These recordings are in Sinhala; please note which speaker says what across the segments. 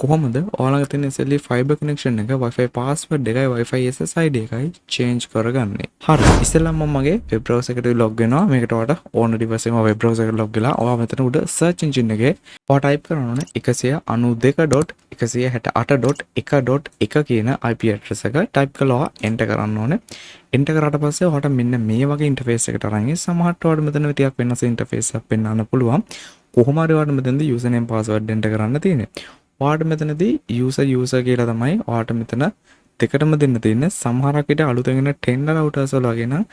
Speaker 1: කොහොමද ඔයාලගේ තියෙන SLE fiber connection එක Wi-Fi password එකයි Wi-Fi SSID එකයි change කරගන්නේ. හරි. ඉස්සෙල්ලා මම මගේ web browser එකට log වෙනවා. මේකට ඔයාලට ඕන device එකම web browser එකට log වෙලා ඔයා මෙතන උඩ search engine එකේ ඔයා type කරන්න ඕනේ 192.168.1.1 කියන IP address එක type කරලා ඔයා enter කරන්න ඕනේ. enter කරාට පස්සේ ඔයාලට මෙන්න මේ වගේ interface එකකට අරන් සමහරට ඔයාලට මෙතන ටිකක් වෙනස් interface එකක් පෙන්වන්න පුළුවන්. කොහොම හරි ඔයාලට මෙතනදී username password enter කරන්න තියෙන්නේ. ඔයාලට මෙතනදී user කියලා තමයි ඔයාලට මෙතන දෙකටම දෙන්න තියෙන්නේ. සමහරක් විට අලුතෙන් එන tender routers වල වගේ නම්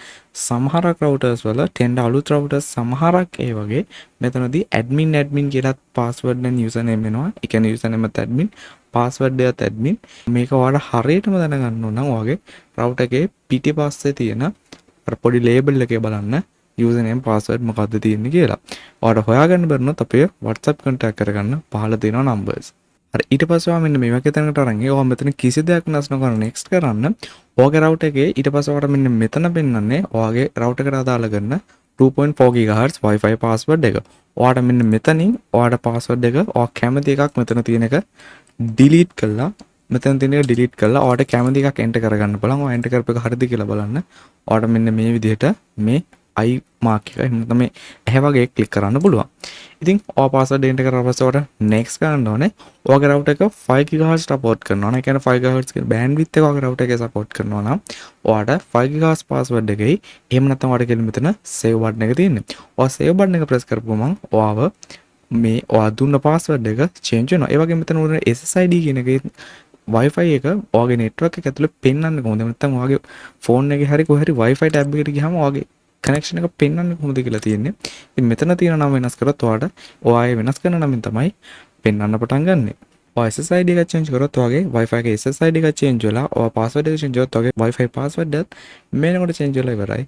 Speaker 1: සමහරක් routers වල tender අලුත් routers සමහරක් ඒ වගේ මෙතනදී admin කියලාත් password and username එනවා. ඒ කියන්නේ username එකත් admin password එකත් admin. මේක ඔයාලට හරියටම දැනගන්න ඕන නම් ඔයාගේ router එකේ පිටිපස්සේ තියෙන අර පොඩි label එකේ බලන්න username password මොකක්ද තියෙන්නේ කියලා. ඔයාලට හොයාගන්න බැරිනොත් අපේ WhatsApp contact කරගන්න පහළ තියෙනවා numbers. හරි ඊට පස්සේ ඔයා මෙන්න මේ වගේ තැනකට අරන් ගියා. ඔයා මෙතන කිසි දෙයක් නැස් නොකර next කරන්න. ඔයාගේ router එකේ ඊට පස්සේ ඔයාලට මෙන්න මෙතන පෙන්වන්නේ ඔයාගේ router එකට අදාළ කරන 2.4 GHz Wi-Fi password එක. ඔයාලට මෙන්න මෙතනින් ඔයාලට password එක ඔයා කැමති එකක් මෙතන තියෙන එක delete කළා. මෙතන තියෙන එක delete කළා. ඔයාලට කැමති එකක් enter කරගන්න බලන්න. ඔයා enter කරපු එක හරිද කියලා බලන්න. ඔයාලට මෙන්න මේ විදිහට මේ I mark එක එහෙම තමයි එහෙ වගේ ක්ලික් කරන්න පුළුවන්. ඉතින් ඔය password enter කරලා පස්සේ ඔයාලට next කරන්න ඕනේ. ඔයාගේ router එක 5 GHz support කරනවා. ඒ කියන්නේ 5 GHz කියන bandwidth එක ඔයාගේ router එකේ support කරනවා නම් ඔයාලට 5 GHz password එකයි එහෙම නැත්නම් ඔයාලට කියලා මෙතන save button එක තියෙන්නේ. ඔයා save button එක press කරපුවම ඔයාව මේ ඔයා දුන්න password එක change වෙනවා. ඒ වගේම මෙතන උඩ SSID කියන එකේ Wi-Fi එක ඔයාගේ network එක ඇතුලේ පෙන්වන්නේ කොහොමද? නැත්නම් ඔයාගේ phone එකේ හරි කොහේ හරි Wi-Fi tab එකට ගියාම ඔයාගේ connection එක පෙන්වන්නේ කොහොමද කියලා තියෙන්නේ. ඉතින් මෙතන තියෙන නම වෙනස් කරොත් ඔයාලට ඔයාගේ වෙනස් කරන නමින් තමයි පෙන්වන්න පටන් ගන්නෙ. ඔයා SSID එක change කරොත් ඔයාගේ Wi-Fi එකේ SSID එක change වෙලා ඔයා password එක change කරොත් ඔයාගේ Wi-Fi password එකත් මේනකොට change වෙලා ඉවරයි.